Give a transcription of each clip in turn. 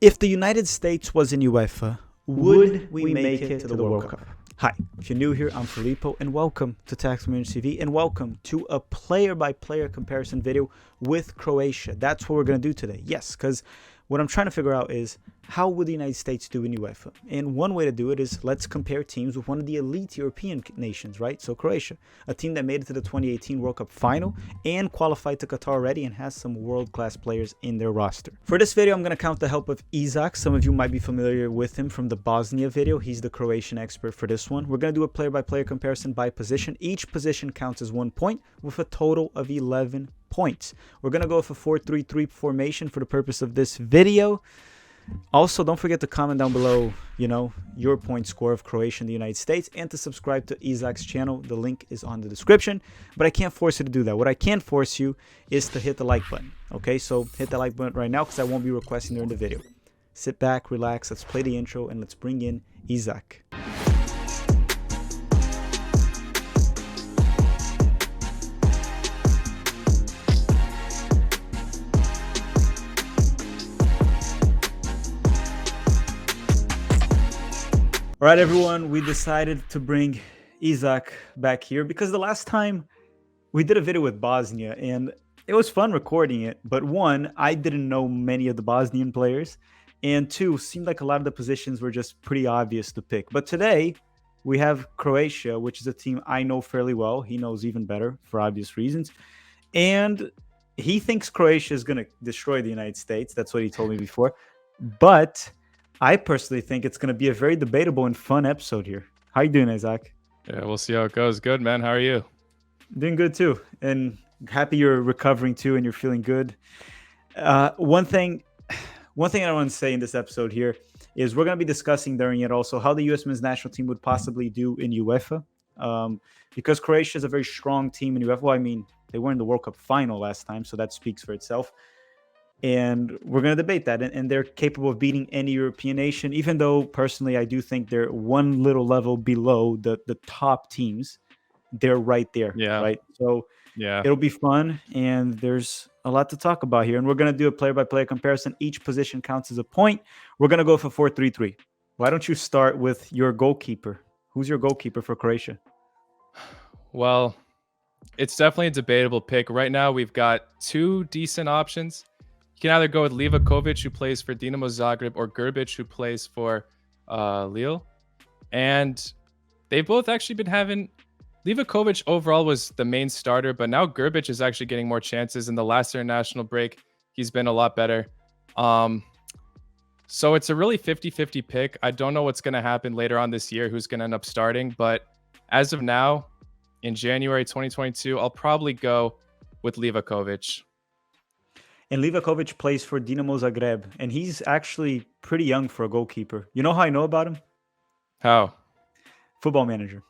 If the United States was in UEFA, would we make it to the World Cup? Hi, if you're new here, I'm Filippo, and welcome to Tax Community TV, and welcome to a player-by-player comparison video with Croatia. That's what we're going to do today. Yes, because what I'm trying to figure out is, how would the United States do in UEFA? And one way to do it is, let's compare teams with one of the elite European nations, right? So Croatia, a team that made it to the 2018 World Cup final and qualified to Qatar already and has some world-class players in their roster. For this video, I'm going to count the help of Izak. Some of you might be familiar with him from the Bosnia video. He's the Croatian expert for this one. We're going to do a player-by-player comparison by position. Each position counts as 1 point with a total of 11 points. We're going to go with a 4-3-3 formation for the purpose of this video. Also, don't forget to comment down below, your point score of Croatia and the United States, and to subscribe to Izak's channel. The link is on the description, but I can't force you to do that. What I can force you is to hit the like button. Okay, so hit the like button right now because I won't be requesting during the video. Sit back, relax, let's play the intro, and let's bring in Izak. All right, everyone, we decided to bring Izak back here because the last time we did a video with Bosnia and it was fun recording it. But one, I didn't know many of the Bosnian players, and two, seemed like a lot of the positions were just pretty obvious to pick. But today we have Croatia, which is a team I know fairly well. He knows even better for obvious reasons. And he thinks Croatia is going to destroy the United States. That's what he told me before. But I personally think it's going to be a very debatable and fun episode here. How you doing, Izak? Yeah, we'll see how it goes. Good, man. How are you? Doing good, too. And happy you're recovering, too, and you're feeling good. One thing I want to say in this episode here is we're going to be discussing during it also how the U.S. men's national team would possibly do in UEFA. Because Croatia is a very strong team in UEFA. Well, I mean, they were in the World Cup final last time, so that speaks for itself. And we're going to debate that. And they're capable of beating any European nation, even though, personally, I do think they're one little level below the top teams. They're right there, right? So yeah, it'll be fun, and there's a lot to talk about here. And we're going to do a player-by-player comparison. Each position counts as a point. We're going to go for 4-3-3. Why don't you start with your goalkeeper? Who's your goalkeeper for Croatia? Well, it's definitely a debatable pick. Right now, we've got two decent options. You can either go with Livakovic, who plays for Dinamo Zagreb, or Grbić, who plays for Lille. And they've both actually been having... Livakovic overall was the main starter, but now Grbić is actually getting more chances. In the last international break, he's been a lot better. So it's a really 50-50 pick. I don't know what's going to happen later on this year, who's going to end up starting. But as of now, in January 2022, I'll probably go with Livakovic. And Livakovic plays for Dinamo Zagreb, and he's actually pretty young for a goalkeeper. You know how I know about him? How? Football Manager.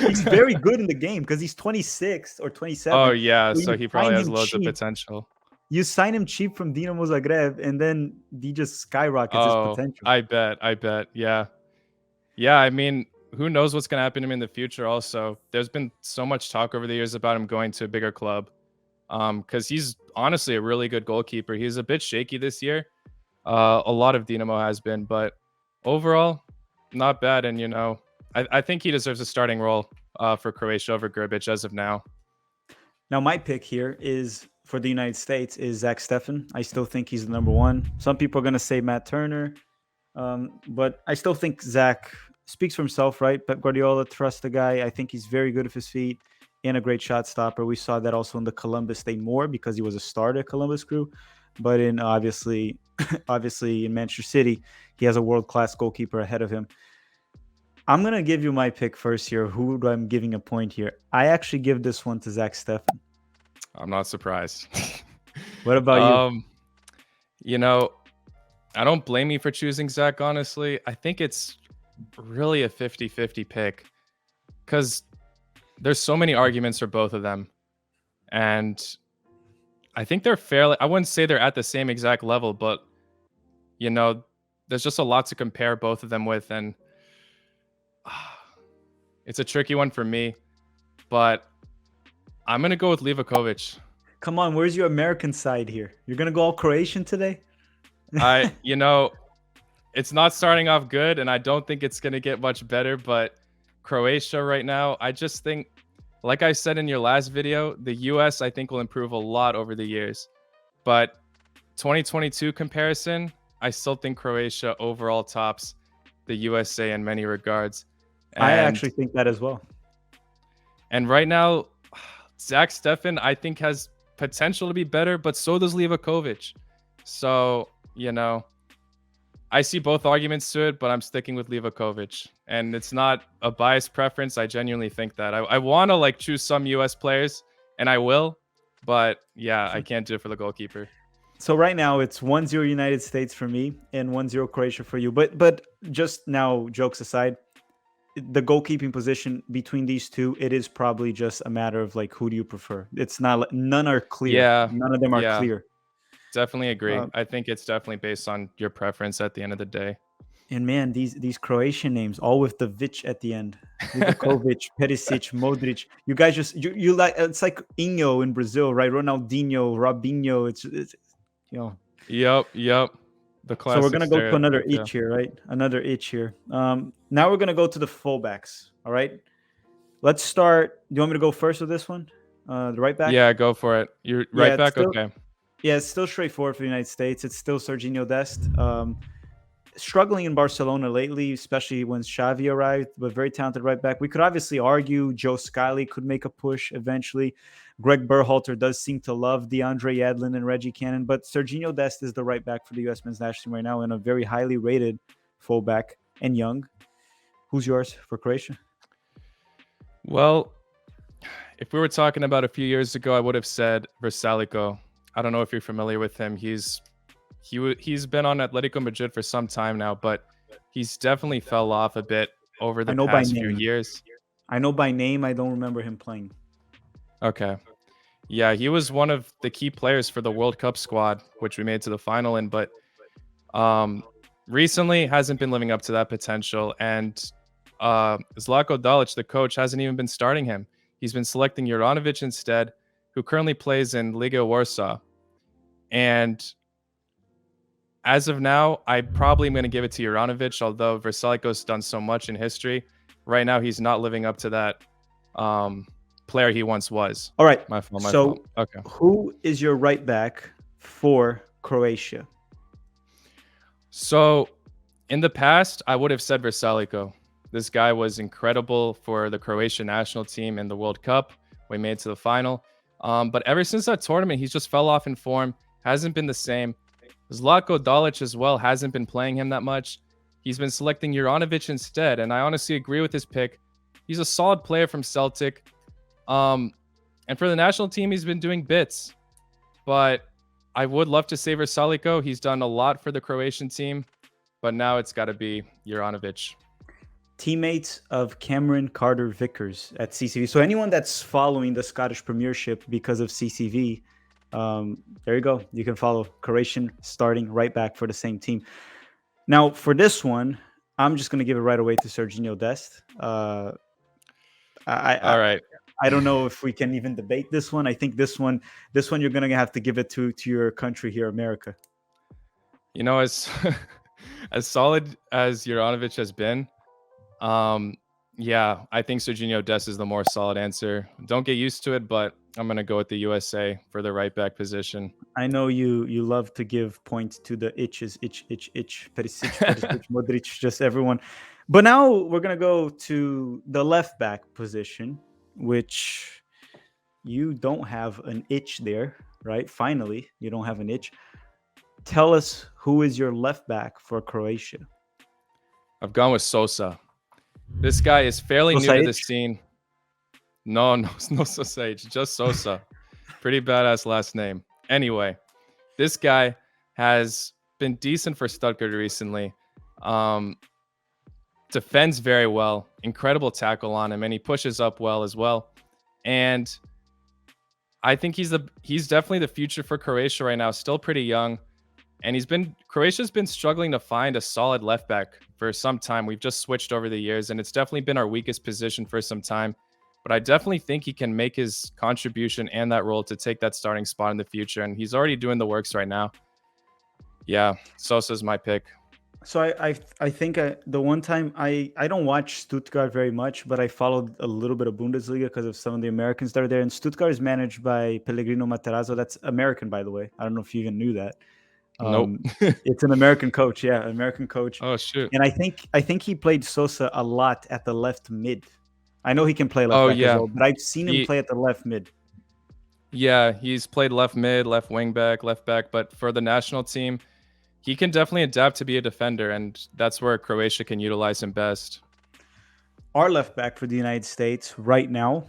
He's very good in the game because he's 26 or 27. Oh, yeah, so he probably has loads of potential. You sign him cheap from Dinamo Zagreb, and then he just skyrockets his potential. I bet. Yeah. Yeah, I mean, who knows what's going to happen to him in the future also. There's been so much talk over the years about him going to a bigger club. Because he's honestly a really good goalkeeper. He's a bit shaky this year. A lot of Dinamo has been, but overall, not bad. And, I think he deserves a starting role for Croatia over Grbić as of now. Now, my pick here is for the United States is Zach Steffen. I still think he's the number one. Some people are going to say Matt Turner, but I still think Zach speaks for himself, right? Pep Guardiola trusts the guy. I think he's very good with his feet and a great shot stopper. We saw that also in the Columbus Day more because he was a starter at Columbus Crew. But in obviously in Manchester City, he has a world-class goalkeeper ahead of him. I'm going to give you my pick first here. Who I'm giving a point here? I actually give this one to Zach Steffen. I'm not surprised. What about you? I don't blame you for choosing Zach, honestly. I think it's really a 50-50 pick because there's so many arguments for both of them. And I think they're fairly... I wouldn't say they're at the same exact level, but, there's just a lot to compare both of them with. And it's a tricky one for me. But I'm going to go with Livakovic. Come on, where's your American side here? You're going to go all Croatian today? You know, it's not starting off good, and I don't think it's going to get much better. But Croatia right now, I just think, like I said in your last video, the US, I think, will improve a lot over the years. But 2022 comparison, I still think Croatia overall tops the USA in many regards. I actually think that as well. And right now, Zach Steffen, I think, has potential to be better, but so does Livakovic. So, you know, I see both arguments to it, but I'm sticking with Livakovic. And it's not a biased preference. I genuinely think that. I want to like choose some US players, and I will. But yeah, I can't do it for the goalkeeper. So right now it's 1-0 United States for me and 1-0 Croatia for you. But just now, jokes aside, the goalkeeping position between these two, it is probably just a matter of like, who do you prefer? It's not, none are clear. Yeah, none of them are clear. Definitely agree. I think it's definitely based on your preference at the end of the day. And man, these Croatian names, all with the Vic at the end. Livakovic, Perisic, Modric. You guys just you like, it's like Inho in Brazil, right? Ronaldinho, Robinho. It's you know. Yep. The classic. So we're gonna go to another itch here, right? Another itch here. Now we're gonna go to the fullbacks. All right. Let's start. Do you want me to go first with this one? The right back. Yeah, go for it. You're right back. Okay. Yeah, it's still straightforward for the United States. It's still Serginho Dest. Struggling in Barcelona lately, especially when Xavi arrived, but very talented right back. We could obviously argue Joe Scally could make a push eventually. Greg Berhalter does seem to love DeAndre Yedlin and Reggie Cannon, but Serginho Dest is the right back for the U.S. men's national team right now and a very highly rated fullback and young. Who's yours for Croatia? Well, if we were talking about a few years ago, I would have said Versalico. I don't know if you're familiar with him. He's been on Atletico Madrid for some time now, but he's definitely fell off a bit over the past few years. I know by name. I don't remember him playing. Okay. Yeah, he was one of the key players for the World Cup squad, which we made to the final in, but recently hasn't been living up to that potential. And Zlatko Dalic, the coach, hasn't even been starting him. He's been selecting Juranovic instead, who currently plays in Liga Warsaw. And as of now, I probably am going to give it to Juranovic, although Versalico's done so much in history. Right now, he's not living up to that player he once was. All right. My fault. Okay. Who is your right back for Croatia? So in the past, I would have said Versalico. This guy was incredible for the Croatian national team in the World Cup. We made it to the final. But ever since that tournament, he's just fell off in form. Hasn't been the same. Zlatko Dalic as well hasn't been playing him that much. He's been selecting Juranovic instead, and I honestly agree with his pick. He's a solid player from Celtic. And for the national team, he's been doing bits. But I would love to say Versalico. He's done a lot for the Croatian team, but now it's got to be Juranovic. Teammates of Cameron Carter-Vickers at CCV. So anyone that's following the Scottish Premiership because of CCV, there you go. You can follow Croatian starting right back for the same team. Now, for this one, I'm just going to give it right away to Serginho Dest. All right. I don't know if we can even debate this one. I think this one you're going to have to give it to your country here, America. You know, as solid as Juranovic has been, yeah, I think Serginho Dest is the more solid answer. Don't get used to it, but I'm going to go with the USA for the right back position. I know you love to give points to the itches, Perisic, Modric, just everyone. But now we're going to go to the left back position, which you don't have an itch there, right? Finally, you don't have an itch. Tell us, who is your left back for Croatia? I've gone with Sosa. This guy is fairly new to the scene. No Sosa, just Sosa. Pretty badass last name. Anyway, this guy has been decent for Stuttgart recently. Defends very well. Incredible tackle on him, and he pushes up well as well. And I think he's definitely the future for Croatia right now. Still pretty young. And Croatia's been struggling to find a solid left back for some time. We've just switched over the years, and it's definitely been our weakest position for some time. But I definitely think he can make his contribution and that role to take that starting spot in the future. And he's already doing the works right now. Yeah, Sosa's my pick. So I think the one time I don't watch Stuttgart very much, but I followed a little bit of Bundesliga because of some of the Americans that are there. And Stuttgart is managed by Pellegrino Materazzo. That's American, by the way. I don't know if you even knew that. Nope. It's an American coach. Yeah, American coach. Oh shoot. And I think he played Sosa a lot at the left mid. I know he can play left Oh back as yeah. well, but I've seen him play at the left mid. Yeah, he's played left mid, left wing back, left back, but for the national team, he can definitely adapt to be a defender, and that's where Croatia can utilize him best. Our left back for the United States right now,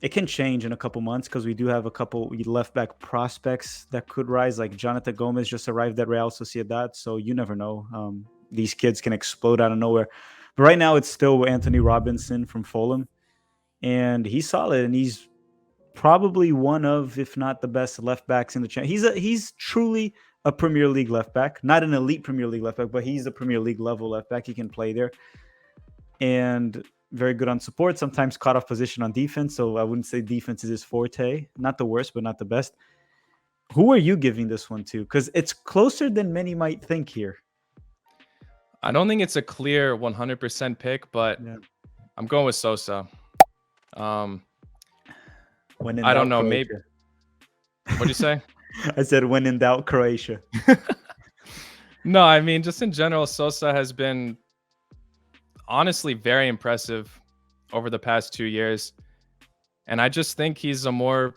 it can change in a couple months because we do have a couple left back prospects that could rise. Like Jonathan Gomez just arrived at Real Sociedad, so you never know. These kids can explode out of nowhere. But right now, it's still Anthony Robinson from Fulham, and he's solid, and he's probably one of, if not the best left backs in the championship. He's truly a Premier League left back, not an elite Premier League left back, but he's a Premier League level left back. He can play there, and very good on support. Sometimes caught off position on defense, so I wouldn't say defense is his forte. Not the worst, but not the best. Who are you giving this one to? Because it's closer than many might think here. I don't think it's a clear 100% pick, but Yeah. I'm going with Sosa. When in I doubt, don't know. Croatia. Maybe. What'd you say? I said when in doubt, Croatia. No, I mean, just in general, Sosa has been honestly very impressive over the past 2 years. And I just think he's a more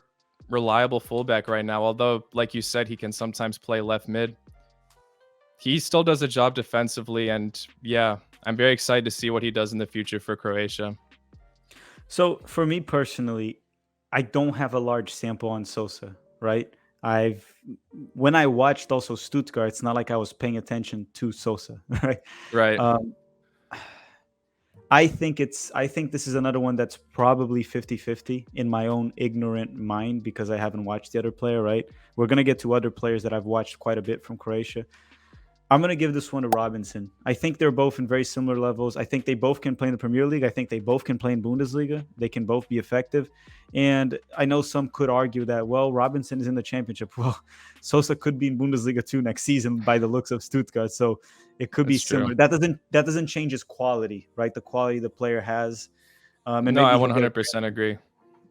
reliable fullback right now. Although, like you said, he can sometimes play left mid. He still does a job defensively. And yeah, I'm very excited to see what he does in the future for Croatia. So for me personally, I don't have a large sample on Sosa, right? When I watched also Stuttgart, it's not like I was paying attention to Sosa, right? Right. I think this is another one that's probably 50-50 in my own ignorant mind because I haven't watched the other player, right? We're going to get to other players that I've watched quite a bit from Croatia. I'm going to give this one to Robinson. I think they're both in very similar levels. I think they both can play in the Premier League. I think they both can play in Bundesliga. They can both be effective. And I know some could argue that, well, Robinson is in the championship. Well, Sosa could be in Bundesliga too next season by the looks of Stuttgart. So it could be That's true. similar. That doesn't change his quality, right? The quality the player has. And No, I maybe he'll get 100% agree.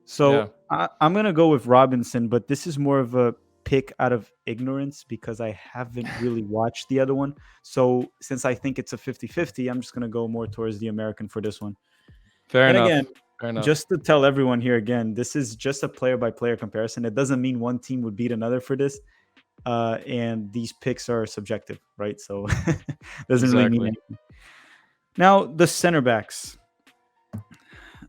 so I'm going to go with Robinson, but this is more of a pick out of ignorance because I haven't really watched the other one. So since I think it's a 50-50, I'm just going to go more towards the American for this one. Fair And enough. again, Fair enough. just to tell everyone here again, this is just a player-by-player comparison. It doesn't mean one team would beat another for this. And these picks are subjective, right? So doesn't really mean anything. Now, the center backs.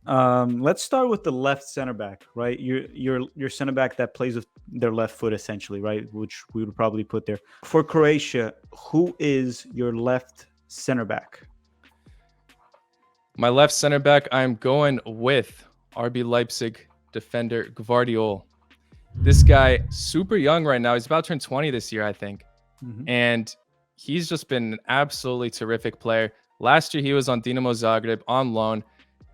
Let's start with the left center back, right? Your center back that plays with their left foot, essentially, right? Which we would probably put there. For Croatia, who is your left center back? My left center back, I'm going with RB Leipzig defender Guardio. This guy, super young right now. He's about to turn 20 this year, I think. Mhm. And he's just been an absolutely terrific player. Last year, he was on Dinamo Zagreb on loan.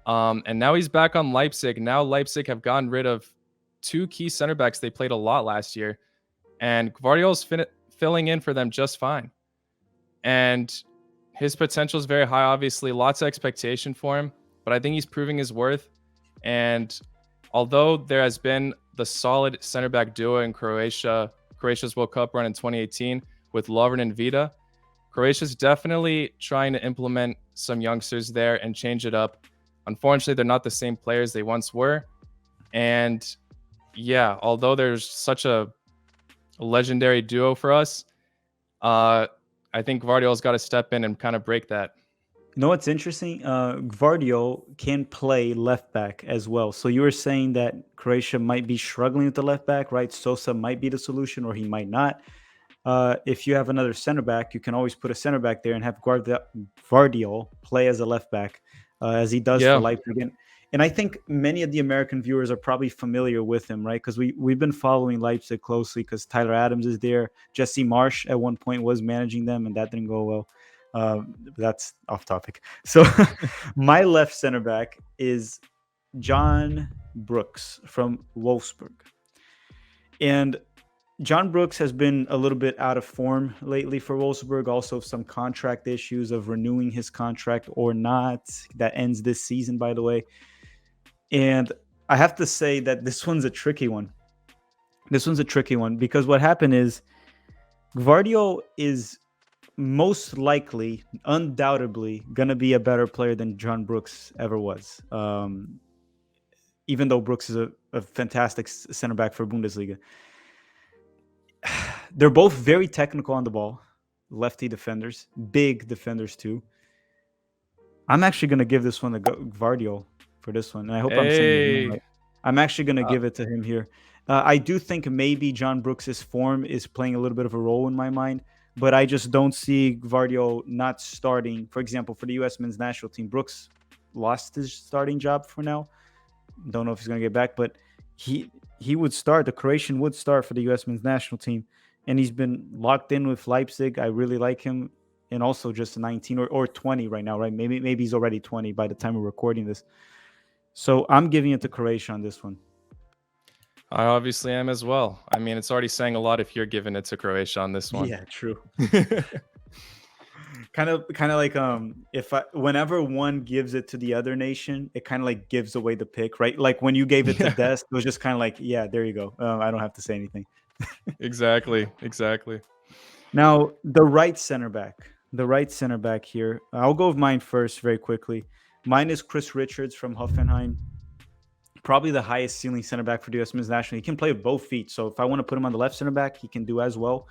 And now he's back on Leipzig. Now Leipzig have gotten rid of two key center backs they played a lot last year. And Guardio's filling in for them just fine. And his potential is very high, obviously. Lots of expectation for him. But I think he's proving his worth. And although there has been the solid center back duo in Croatia's World Cup run in 2018 with Lovren and Vida, Croatia's definitely trying to implement some youngsters there and change it up. Unfortunately, they're not the same players they once were. And yeah, although there's such a legendary duo for us, I think Guardio's got to step in and kind of break that. You know what's interesting? Guardio can play left back as well. So you were saying that Croatia might be struggling with the left back, right? Sosa might be the solution or he might not. If you have another center back, you can always put a center back there and have Guardio play as a left back, as he does for Leipzig. And I think many of the American viewers are probably familiar with him, right? Because we've been following Leipzig closely because Tyler Adams is there. Jesse Marsch at one point was managing them, and that didn't go well. That's off topic. So my left center back is John Brooks from Wolfsburg. And John Brooks has been a little bit out of form lately for Wolfsburg. Also, some contract issues of renewing his contract or not. That ends this season, by the way. And I have to say that this one's a tricky one. This one's a tricky one because what happened is Guardio is most likely, undoubtedly, gonna be a better player than John Brooks ever was. Even though Brooks is a fantastic center back for Bundesliga. They're both very technical on the ball, lefty defenders, big defenders too. I'm actually going to give this one to Guardio for this one, and I hope I'm saying his name right. I'm actually going to give it to him here. I do think maybe John Brooks' form is playing a little bit of a role in my mind, but I just don't see Guardio not starting. For example, for the U.S. men's national team, Brooks lost his starting job for now. Don't know if he's going to get back, but he would start. The Croatian would start for the U.S. men's national team, and he's been locked in with Leipzig. I really like him, and also just 19 or 20 right now, right? Maybe he's already 20 by the time we're recording this. So I'm giving it to Croatia on this one. I obviously am as well. I mean, it's already saying a lot if you're giving it to Croatia on this one. Yeah, true. kind of like whenever one gives it to the other nation, it kind of like gives away the pick, right? Like when you gave it to Dest, it was just kind of like, yeah, there you go. I don't have to say anything. Exactly. Now the right center back here. I'll go with mine first very quickly. Mine is Chris Richards from Hoffenheim. Probably the highest ceiling center back for the U.S. men's national. He can play with both feet. So if I want to put him on the left center back, he can do as well.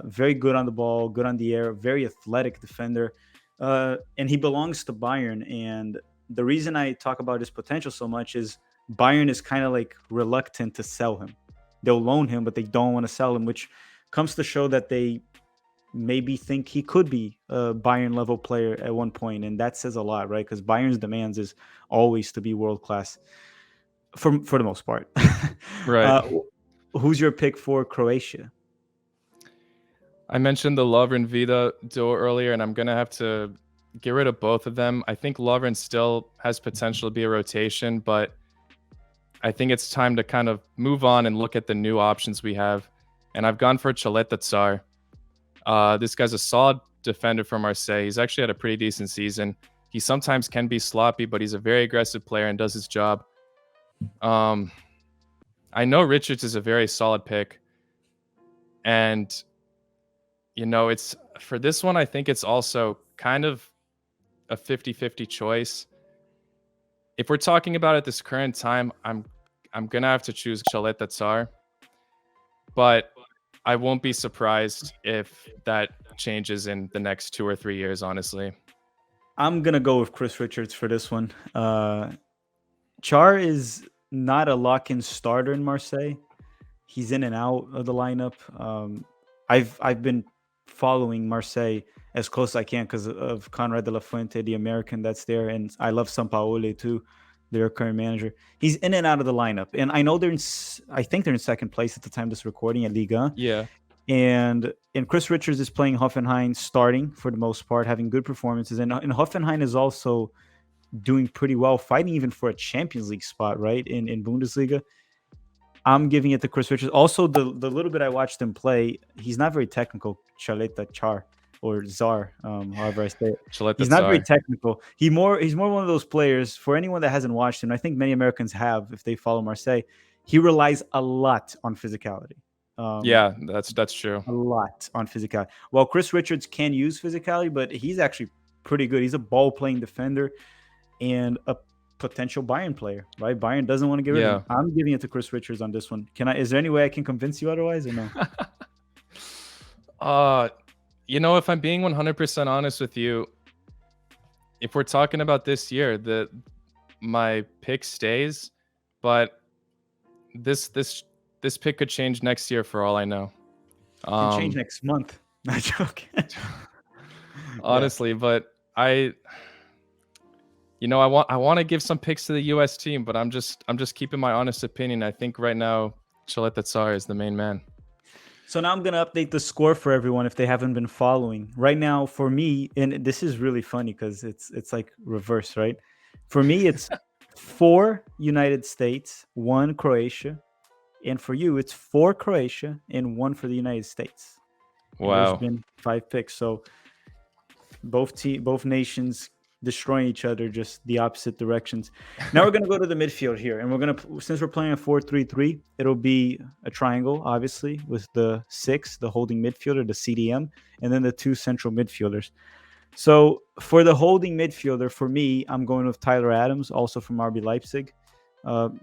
Very good on the ball, good on the air, very athletic defender. And he belongs to Bayern. And the reason I talk about his potential so much is Bayern is kind of like reluctant to sell him. They'll loan him, but they don't want to sell him, which comes to show that they maybe think he could be a Bayern level player at one point. And that says a lot, right? Because Bayern's demands is always to be world class. For the most part. Right. Who's your pick for Croatia? I mentioned the Lovren Vida duo earlier, and I'm going to have to get rid of both of them. I think Lovren still has potential to be a rotation, but I think it's time to kind of move on and look at the new options we have. And I've gone for Chaleta Tsar. This guy's a solid defender from Marseille. He's actually had a pretty decent season. He sometimes can be sloppy, but he's a very aggressive player and does his job. I know Richards is a very solid pick, and it's for this one. I think it's also kind of a 50-50 choice. If we're talking about at this current time, I'm gonna have to choose Chaleta Tsar, but I won't be surprised if that changes in the next 2 or 3 years. Honestly, I'm gonna go with Chris Richards for this one. Char is not a lock-in starter in Marseille. He's in and out of the lineup. I've been following Marseille as close as I can because of Conrad de la Fuente, the American that's there, and I love Sampaoli too, their current manager. He's in and out of the lineup, and I know I think they're in second place at the time of this recording at Liga. Yeah. And Chris Richards is playing Hoffenheim starting for the most part, having good performances, and Hoffenheim is also doing pretty well, fighting even for a Champions League spot, right, in Bundesliga. I'm giving it to Chris Richards. Also, the little bit I watched him play, he's not very technical. Chaleta Char or Czar, however I say it. He's not very technical. He's more one of those players. For anyone that hasn't watched him, I think many Americans have if they follow Marseille. He relies a lot on physicality. Yeah, that's true. A lot on physicality. Well, Chris Richards can use physicality, but he's actually pretty good. He's a ball-playing defender and a potential Bayern player, right? Bayern doesn't want to get rid of him. I'm giving it to Chris Richards on this one. Is there any way I can convince you otherwise or no? If I'm being 100% honest with you, if we're talking about this year, my pick stays, but this pick could change next year for all I know. It can change next month. Not joking. Honestly, but I want to give some picks to the U.S. team, but I'm just keeping my honest opinion. I think right now Chaleta Tsar is the main man. So now I'm going to update the score for everyone if they haven't been following. Right now for me, and this is really funny because it's like reverse, right? For me, it's 4 United States, 1 Croatia, And for you, it's 4 Croatia and 1 for the United States. And there's Wow. been 5 picks. So both nations destroying each other, just the opposite directions. Now we're going to go to the midfield here, and we're going to, since we're playing a 4-3-3, it'll be a triangle, obviously, with the 6, the holding midfielder, the CDM, and then the 2 central midfielders. So for the holding midfielder, for me, I'm going with Tyler Adams, also from RB Leipzig.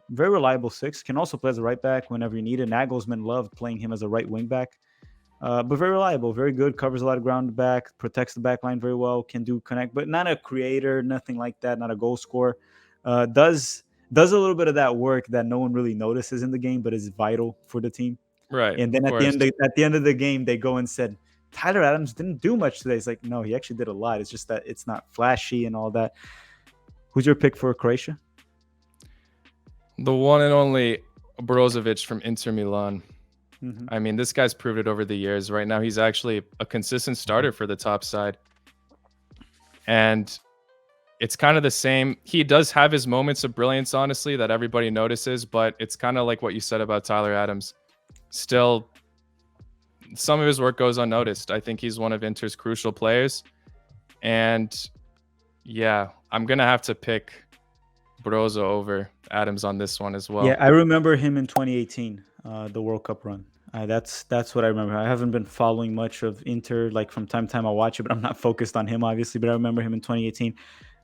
Very reliable 6, can also play as a right back whenever you need it. Nagelsmann loved playing him as a right wing back. But very reliable, very good, covers a lot of ground back, protects the back line very well, can do connect, but not a creator, nothing like that, not a goal scorer. Does a little bit of that work that no one really notices in the game, but is vital for the team. Right. And then Of course. at the end of the game, they go and said, Tyler Adams didn't do much today. It's like, no, he actually did a lot. It's just that it's not flashy and all that. Who's your pick for Croatia? The one and only Brozovic from Inter Milan. Mm-hmm. I mean, this guy's proved it over the years. Right now, he's actually a consistent starter for the top side. And it's kind of the same. He does have his moments of brilliance, honestly, that everybody notices. But it's kind of like what you said about Tyler Adams. Still, some of his work goes unnoticed. I think he's one of Inter's crucial players. And yeah, I'm going to have to pick Brozo over Adams on this one as well. Yeah, I remember him in 2018, the World Cup run. That's what I remember. I haven't been following much of Inter. Like from time to time, I watch it, but I'm not focused on him, obviously. But I remember him in 2018.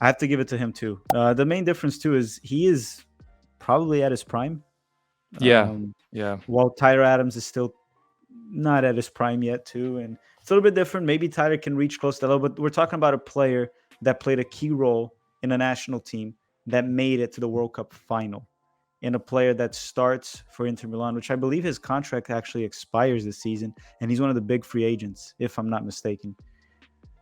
I have to give it to him too. The main difference too is he is probably at his prime. Yeah. While Tyler Adams is still not at his prime yet too, and it's a little bit different. Maybe Tyler can reach close to that level, but we're talking about a player that played a key role in a national team that made it to the World Cup final, and a player that starts for Inter Milan, which I believe his contract actually expires this season, and he's one of the big free agents, if I'm not mistaken.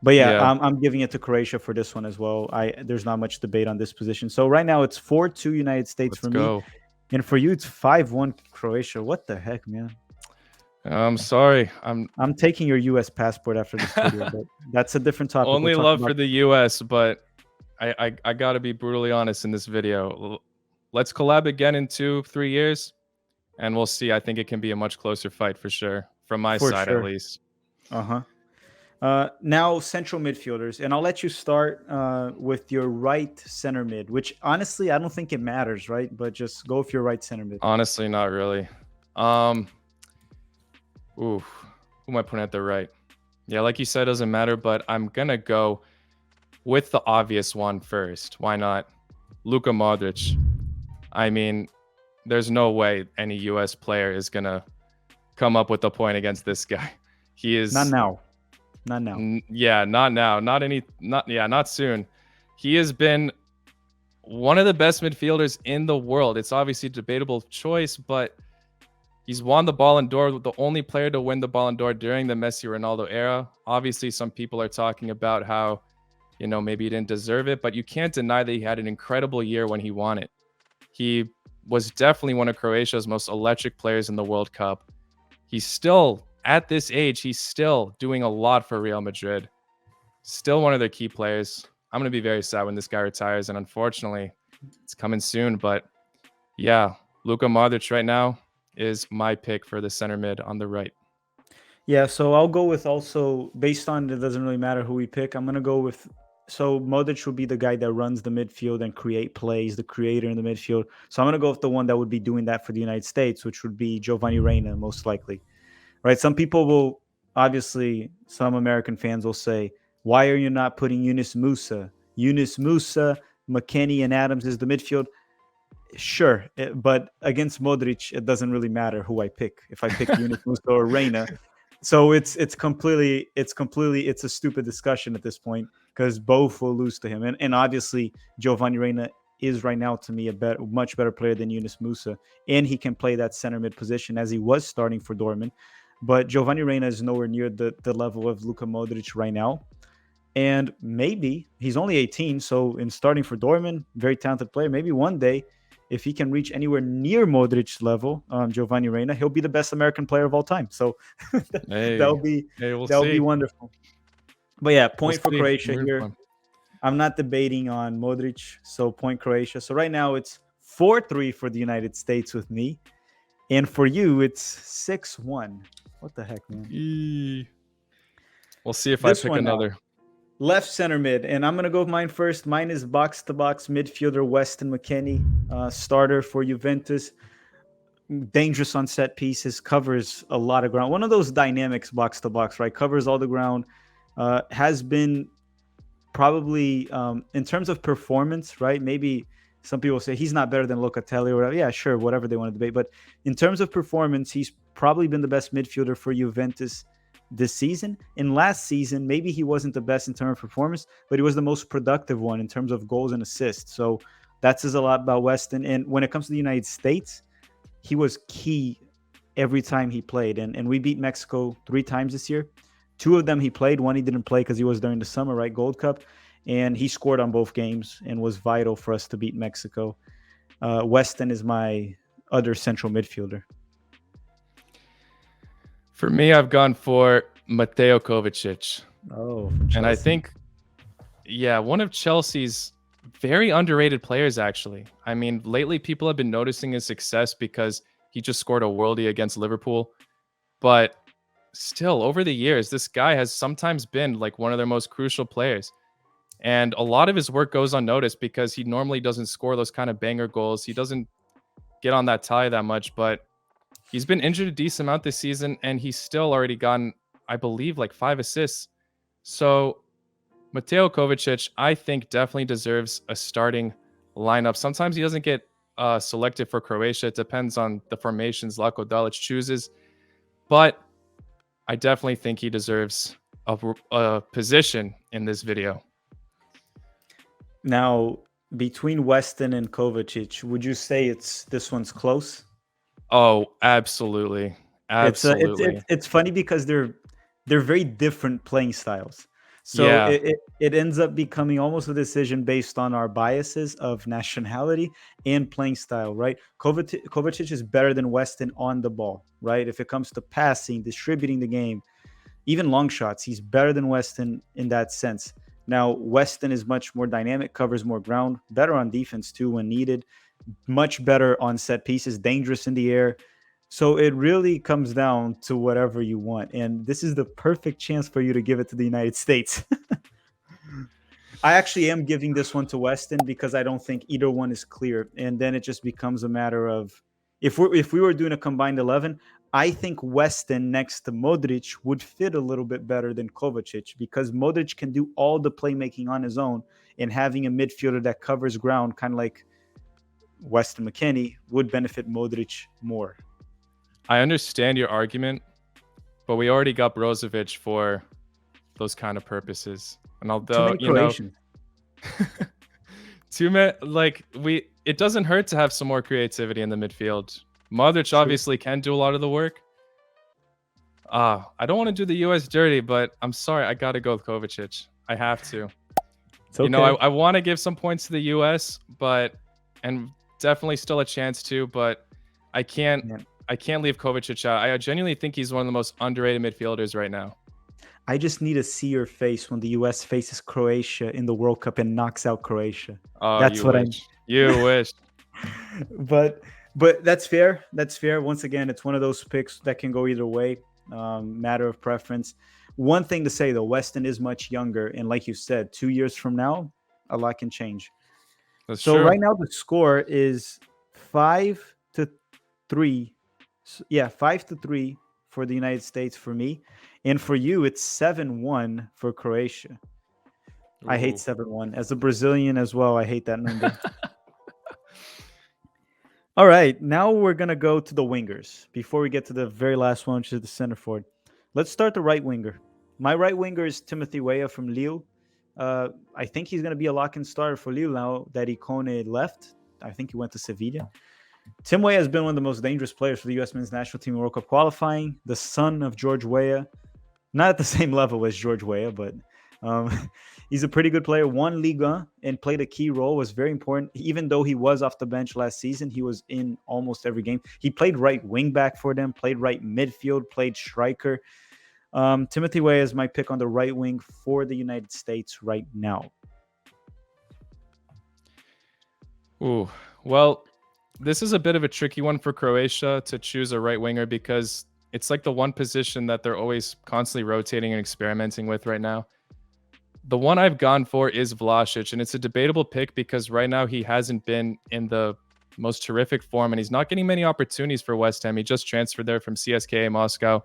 But yeah. I'm giving it to Croatia for this one as well. There's not much debate on this position. So right now it's 4-2 United States for me, and for you it's 5-1 Croatia. What the heck, man? I'm sorry. I'm taking your U.S. passport after this video, but that's a different topic. Only love for the U.S., but I got to be brutally honest in this video. Let's collab again in 2-3 years, and we'll see. I think it can be a much closer fight for sure, from my side at least. Now central midfielders, and I'll let you start with your right center mid, which honestly I don't think it matters, right? But just go with your right center mid. Honestly, not really. Who am I putting at the right? Yeah, like you said, it doesn't matter, but I'm gonna go with the obvious one first. Why not? Luka Modric. I mean, there's no way any U.S. player is gonna come up with a point against this guy. He is not now. Not now. Not soon. He has been one of the best midfielders in the world. It's obviously a debatable choice, but he's won the Ballon d'Or, the only player to win the Ballon d'Or during the Messi-Ronaldo era. Obviously, some people are talking about how, maybe he didn't deserve it, but you can't deny that he had an incredible year when he won it. He was definitely one of Croatia's most electric players in the World Cup. He's still, at this age, he's still doing a lot for Real Madrid. Still one of their key players. I'm going to be very sad when this guy retires, and unfortunately, it's coming soon. But yeah, Luka Modric right now is my pick for the center mid on the right. Yeah, so I'll go with also, based on it doesn't really matter who we pick, I'm going to go with, so Modric would be the guy that runs the midfield and create plays, the creator in the midfield. So I'm going to go with the one that would be doing that for the United States, which would be Giovanni Reina, most likely. Right? Some people will, obviously, some American fans will say, why are you not putting Yunus Musa? Yunus Musa, McKennie, and Adams is the midfield. Sure, but against Modric, it doesn't really matter who I pick. If I pick Yunus Musa or Reina, so it's a stupid discussion at this point because both will lose to him, and obviously Giovanni Reina is right now to me a much better player than Yunus Musa, and he can play that center mid position as he was starting for Dortmund. But Giovanni Reina is nowhere near the level of Luka Modric right now. And maybe he's only 18, so in starting for Dortmund, very talented player. Maybe one day, if he can reach anywhere near Modric's level, Giovanni Reina, he'll be the best American player of all time. So that'll be wonderful. But yeah, point for Croatia here. I'm not debating on Modric, so point Croatia. So right now it's 4-3 for the United States with me. And for you, it's 6-1. What the heck, man? We'll see if I This pick one now. another. Left center mid, and I'm gonna go with mine first. Mine is box to box midfielder Weston McKennie, starter for Juventus. Dangerous on set pieces, covers a lot of ground. One of those dynamics box to box, right? Covers all the ground. Has been probably in terms of performance, right? Maybe some people say he's not better than Locatelli or whatever. Yeah, sure, whatever they want to debate. But in terms of performance, he's probably been the best midfielder for Juventus this season. And last season, maybe he wasn't the best in terms of performance, but he was the most productive one in terms of goals and assists. So that says a lot about Weston. And when it comes to the United States, he was key every time he played. And we beat Mexico 3 times this year. 2 of them he played. One he didn't play because he was during the summer, right? Gold Cup. And he scored on both games and was vital for us to beat Mexico. Weston is my other central midfielder. For me, I've gone for Mateo Kovacic. Oh, and I think, yeah, one of Chelsea's very underrated players, actually. I mean, lately people have been noticing his success because he just scored a worldie against Liverpool. But still, over the years, this guy has sometimes been like one of their most crucial players. And a lot of his work goes unnoticed because he normally doesn't score those kind of banger goals. He doesn't get on that tie that much, but he's been injured a decent amount this season, and he's still already gotten, I believe, like 5 assists. So Mateo Kovacic, I think, definitely deserves a starting lineup. Sometimes he doesn't get selected for Croatia. It depends on the formations Latko Dalic chooses. But I definitely think he deserves a position in this video. Now, between Weston and Kovacic, would you say this one's close? Oh, absolutely. Absolutely. It's funny because they're very different playing styles. So Yeah. it ends up becoming almost a decision based on our biases of nationality and playing style, right? Kovacic is better than Weston on the ball, right? If it comes to passing, distributing the game, even long shots, he's better than Weston in that sense. Now, Weston is much more dynamic, covers more ground, better on defense too when needed, much better on set pieces, dangerous in the air. So it really comes down to whatever you want. And this is the perfect chance for you to give it to the United States. I actually am giving this one to Weston because I don't think either one is clear. And then it just becomes a matter of if we were doing a combined 11, I think Weston next to Modric would fit a little bit better than Kovacic because Modric can do all the playmaking on his own, and having a midfielder that covers ground, kind of like Weston McKennie, would benefit Modric more. I understand your argument, but we already got Brozovic for those kind of purposes. And although, you know, it doesn't hurt to have some more creativity in the midfield. Modric obviously can do a lot of the work. I don't want to do the US dirty, but I'm sorry, I got to go with Kovacic. I have to. It's okay. You know, I want to give some points to the US, and definitely still a chance to, but I can't leave Kovacic out. I genuinely think he's one of the most underrated midfielders right now. I just need to see your face when the US faces Croatia in the World Cup and knocks out Croatia. Oh, that's what you wish. But that's fair. That's fair. Once again, it's one of those picks that can go either way. Matter of preference. One thing to say though, Weston is much younger, and like you said, 2 years from now, a lot can change. That's so true. Right now the score is 5-3. Yeah, 5-3 for the United States for me, and for you it's 7-1 for Croatia. Ooh. I hate 7-1 as a Brazilian as well. I hate that number. All right, now we're gonna go to the wingers before we get to the very last one, which is the center forward. Let's start the right winger. My right winger is Timothy Weah from Lille. I think he's gonna be a lock-in starter for Lille now that Icone left. I think he went to Sevilla. Tim Weah has been one of the most dangerous players for the U.S. men's national team in World Cup qualifying. The son of George Weah, not at the same level as George Weah, but he's a pretty good player. Won Liga and played a key role, was very important. Even though he was off the bench last season, he was in almost every game. He played right wing back for them, played right midfield, played striker. Timothy Weah is my pick on the right wing for the United States right now. Ooh, well, this is a bit of a tricky one for Croatia to choose a right winger because it's like the one position that they're always constantly rotating and experimenting with right now. The one I've gone for is Vlasic, and it's a debatable pick because right now he hasn't been in the most terrific form, and he's not getting many opportunities for West Ham. He just transferred there from CSKA Moscow.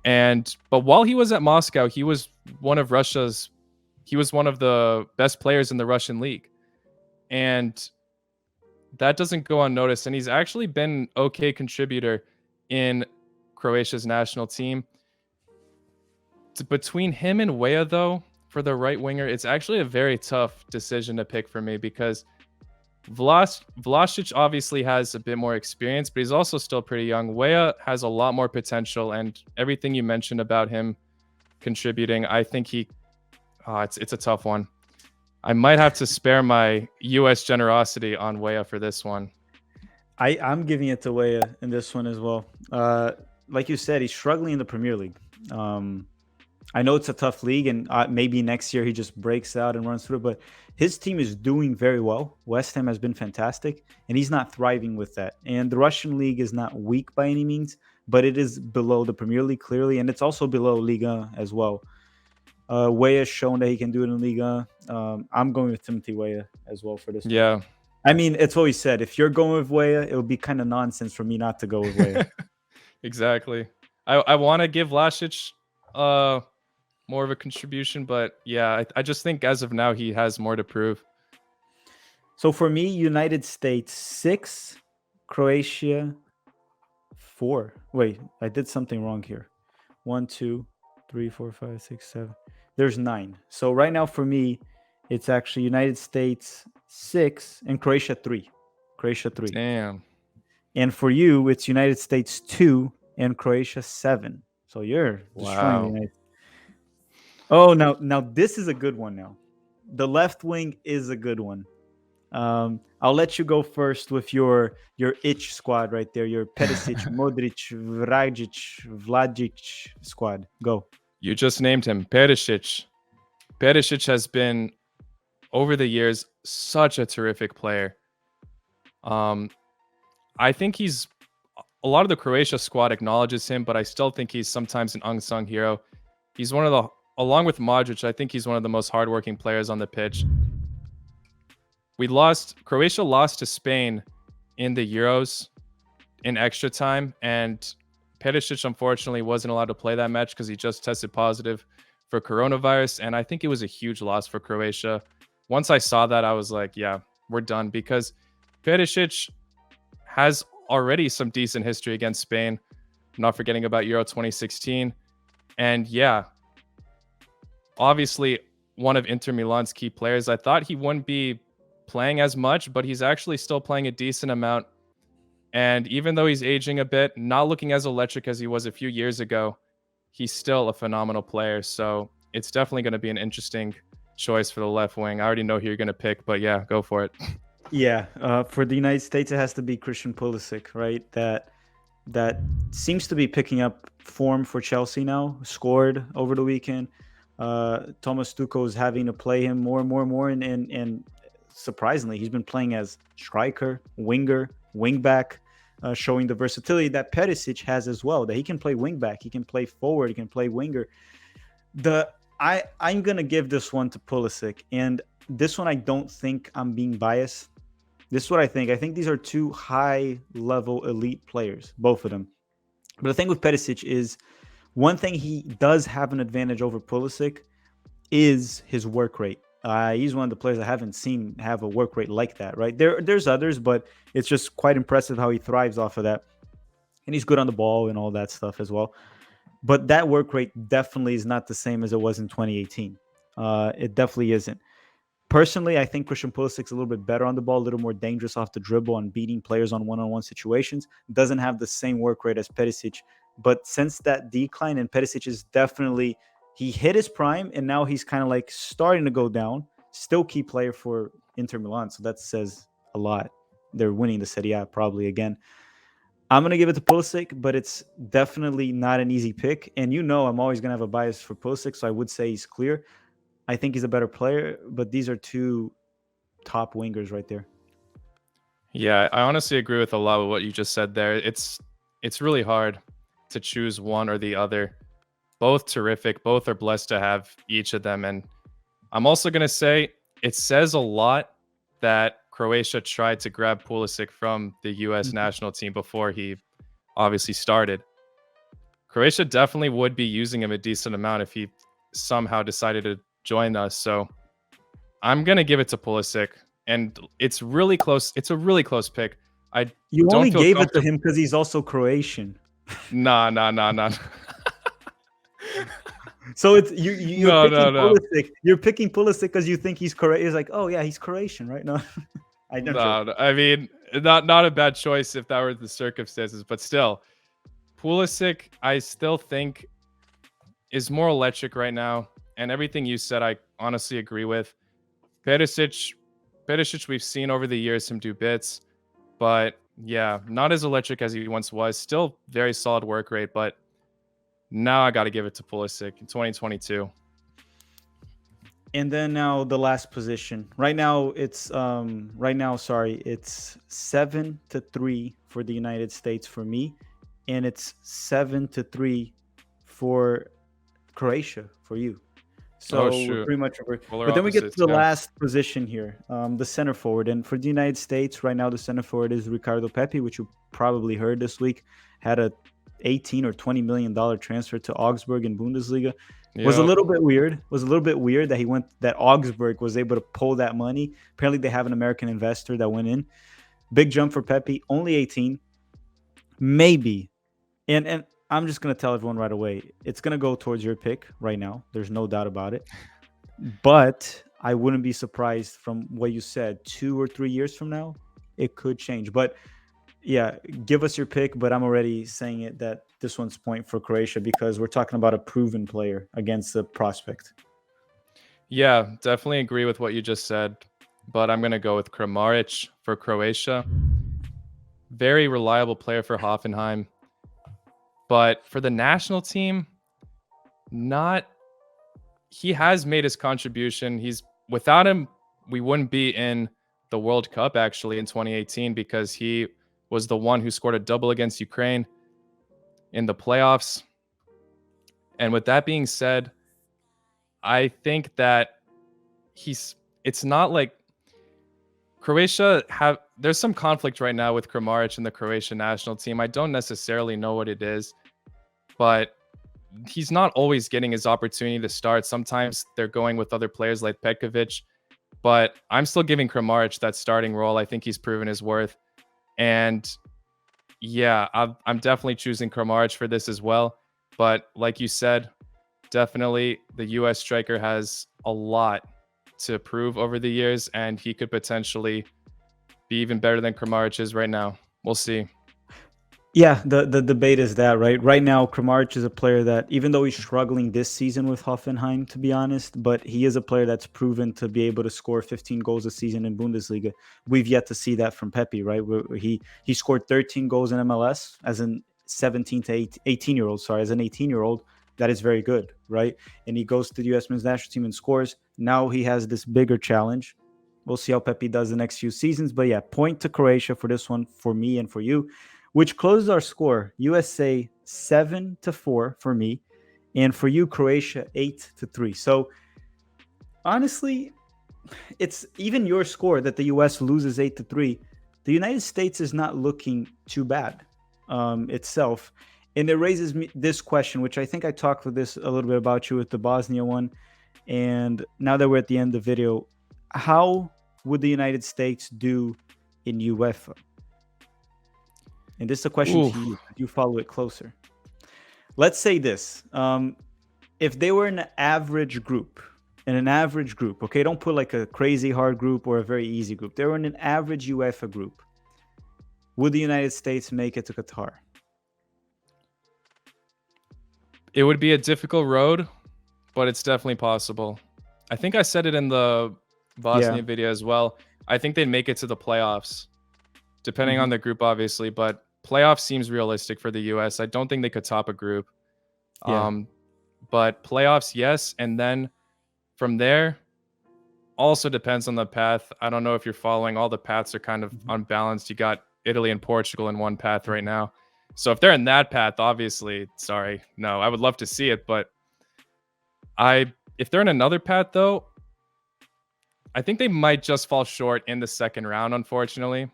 But while he was at Moscow, he was one of the best players in the Russian league. And that doesn't go unnoticed. And he's actually been an okay contributor in Croatia's national team. Between him and Weah, though, for the right winger, it's actually a very tough decision to pick for me because Vlasic obviously has a bit more experience, but he's also still pretty young. Weah has a lot more potential, and everything you mentioned about him contributing, I think it's a tough one. I might have to spare my U.S. generosity on Weah for this one. I'm giving it to Weah in this one as well. Like you said, he's struggling in the Premier League. I know it's a tough league, and maybe next year he just breaks out and runs through, but his team is doing very well. West Ham has been fantastic, and he's not thriving with that. And the Russian league is not weak by any means, but it is below the Premier League clearly, and it's also below Liga as well. Weah has shown that he can do it in Liga. I'm going with Timothy Weah as well for this one. Yeah. I mean, it's what we said. If you're going with Weah, it would be kind of nonsense for me not to go with Weah. Exactly. I want to give Vlasic more of a contribution, but yeah, I just think as of now he has more to prove. So for me, United States 6, Croatia 4. Wait, I did something wrong here. 1, 2, 3, 4, 5, 6, 7. There's 9. So right now for me, it's actually United States 6 and Croatia 3. Croatia 3. Damn. And for you, it's United States 2 and Croatia 7. So you're destroying the United States. Oh, now this is a good one now. The left wing is a good one. I'll let you go first with your itch squad right there. Your Perisic, Modric, Vrajic, Vladic squad. Go. You just named him, Perisic. Perisic has been, over the years, such a terrific player. I think a lot of the Croatia squad acknowledges him, but I still think he's sometimes an unsung hero. He's along with Modric, I think he's one of the most hardworking players on the pitch. Croatia lost to Spain in the Euros in extra time, and Perisic unfortunately wasn't allowed to play that match because he just tested positive for coronavirus, and I think it was a huge loss for Croatia. Once I saw that, I was like, yeah, we're done, because Perisic has already some decent history against Spain, not forgetting about Euro 2016. And yeah, obviously one of Inter Milan's key players. I thought he wouldn't be playing as much, but he's actually still playing a decent amount. And even though he's aging a bit, not looking as electric as he was a few years ago, he's still a phenomenal player. So it's definitely going to be an interesting choice for the left wing. I already know who you're going to pick, but yeah, go for it. Yeah, for the United States, it has to be Christian Pulisic, right? That seems to be picking up form for Chelsea now. Scored over the weekend. Thomas Tuchel is having to play him more and more, and surprisingly, he's been playing as striker, winger, wingback, showing the versatility that Perisic has as well. That he can play wingback, he can play forward, he can play winger. I'm gonna give this one to Pulisic, and this one I don't think I'm being biased. This is what I think. I think these are two high-level elite players, both of them. But the thing with Perisic is, one thing he does have an advantage over Pulisic is his work rate. He's one of the players I haven't seen have a work rate like that, right? There's others, but it's just quite impressive how he thrives off of that. And he's good on the ball and all that stuff as well. But that work rate definitely is not the same as it was in 2018. It definitely isn't. Personally, I think Christian Pulisic's a little bit better on the ball, a little more dangerous off the dribble and beating players on one-on-one situations. Doesn't have the same work rate as Perisic. But since that decline, and Perisic is definitely, he hit his prime, and now he's kind of like starting to go down. Still key player for Inter Milan, so that says a lot. They're winning the Serie A probably again. I'm going to give it to Pulisic, but it's definitely not an easy pick. And I'm always going to have a bias for Pulisic, so I would say he's clear. I think he's a better player, but these are two top wingers right there. Yeah, I honestly agree with a lot of what you just said there. It's really hard to choose one or the other. Both terrific. Both are blessed to have each of them. And I'm also going to say it says a lot that Croatia tried to grab Pulisic from the US Mhm. national team before he obviously started. Croatia definitely would be using him a decent amount if he somehow decided to join us. So I'm going to give it to Pulisic. And it's really close. It's a really close pick. I You don't only feel gave it to comfortable. him because he's also Croatian. Nah, nah, nah, nah. So it's you're No, picking no, no. Pulisic. You're picking Pulisic because you think he's Croatian. It's like, oh yeah, he's Croatian, right? No, I'm No, joking. no. I mean, not a bad choice if that were the circumstances, but still, Pulisic, I still think is more electric right now, and everything you said, I honestly agree with. Perisic, Perisic, we've seen over the years him do bits, but yeah, not as electric as he once was. Still very solid work rate, but now I got to give it to Pulisic in 2022. And then now the last position. Sorry, it's 7-3 for the United States for me, and it's 7-3 for Croatia for you. Oh So we're shoot, pretty much over. polar But then we get to opposites. the Yeah. last position here, the center forward. And for the United States, right now the center forward is Ricardo Pepi, which you probably heard this week had a 18 or 20 million dollar transfer to Augsburg in Bundesliga. Was a Yep. little bit weird. Was a little bit weird that that Augsburg was able to pull that money. Apparently, they have an American investor that went in. Big jump for Pepe, only 18, maybe. And I'm just gonna tell everyone right away, it's gonna go towards your pick right now. There's no doubt about it. But I wouldn't be surprised from what you said, 2 or 3 years from now, it could change. But yeah, give us your pick. But I'm already saying it that this one's point for Croatia because we're talking about a proven player against a prospect. Yeah, definitely agree with what you just said, but I'm gonna go with Kramaric for Croatia. Very reliable player for Hoffenheim, but for the national team, not. He has made his contribution. He's without him, we wouldn't be in the World Cup actually in 2018 because he was the one who scored a double against Ukraine in the playoffs. And with that being said, I think that it's not like Croatia have there's some conflict right now with Kramaric and the Croatian national team. I don't necessarily know what it is, but he's not always getting his opportunity to start. Sometimes they're going with other players like Petkovic, but I'm still giving Kramaric that starting role. I think he's proven his worth. And yeah, I'm definitely choosing Kramaric for this as well. But like you said, definitely the US striker has a lot to prove over the years, and he could potentially be even better than Kramaric is right now. We'll see. Yeah, the debate is that, right? Right now, Kramaric is a player that, even though he's struggling this season with Hoffenheim, to be honest, but he is a player that's proven to be able to score 15 goals a season in Bundesliga. We've yet to see that from Pepe, right? He scored 13 goals in MLS as an 17 to 18-year-old. Sorry, as an 18-year-old, that is very good, right? And he goes to the U.S. men's national team and scores. Now he has this bigger challenge. We'll see how Pepe does the next few seasons. But yeah, point to Croatia for this one, for me and for you, which closes our score. USA 7-4 for me, and for you, Croatia 8-3. So honestly, it's even your score that the US loses 8-3. The United States is not looking too bad itself. And it raises me this question, which I think I talked with this a little bit about you with the Bosnia one. And now that we're at the end of the video, how would the United States do in UEFA? And this is a question Ooh, to you. You follow it closer. Let's say this: if they were in an average group, okay, don't put like a crazy hard group or a very easy group. They were in an average UEFA group. Would the United States make it to Qatar? it would be a difficult road, but it's definitely possible. I think I said it in the Yeah. Bosnia video as well. I think they'd make it to the playoffs, depending Hmm. on the group, obviously, but playoffs seems realistic for the US. I don't think they could top a group. Yeah. Um, but playoffs, yes. And then from there, also depends on the path. I don't know if you're following. All the paths are kind of unbalanced. You got Italy and Portugal in one path right now. So if they're in that path, obviously, sorry, no, I would love to see it. But if they're in another path, though, I think they might just fall short in the second round, unfortunately.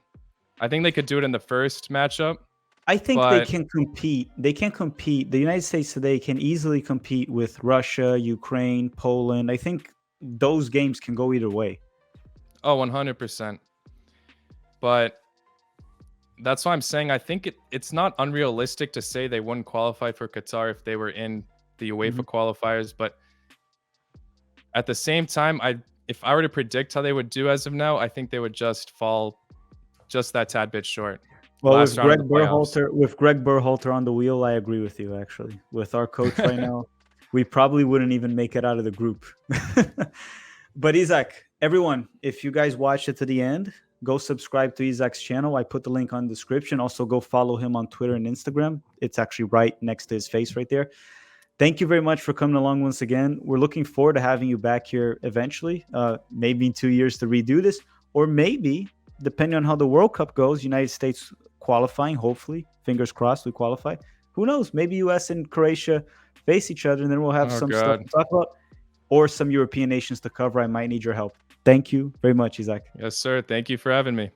I think they could do it in the first matchup. I think they can compete. They can compete. The United States today can easily compete with Russia, Ukraine, Poland. I think those games can go either way. Oh, 100%. But that's why I'm saying I think it's not unrealistic to say they wouldn't qualify for Qatar if they were in the UEFA qualifiers. But at the same time, if I were to predict how they would do as of now, I think they would just fall just that tad bit short. Well, with Greg Berhalter on the wheel, I agree with you, actually. With our coach right now, we probably wouldn't even make it out of the group. But Izak, everyone, if you guys watched it to the end, go subscribe to Izak's channel. I put the link on the description. Also, go follow him on Twitter and Instagram. It's actually right next to his face right there. Thank you very much for coming along once again. We're looking forward to having you back here eventually, maybe in 2 years to redo this, or maybe, depending on how the World Cup goes, United States qualifying, hopefully, fingers crossed we qualify. Who knows? Maybe US and Croatia face each other, and then we'll have stuff to talk about, or some European nations to cover. I might need your help. Thank you very much, Izak. Yes, sir. Thank you for having me.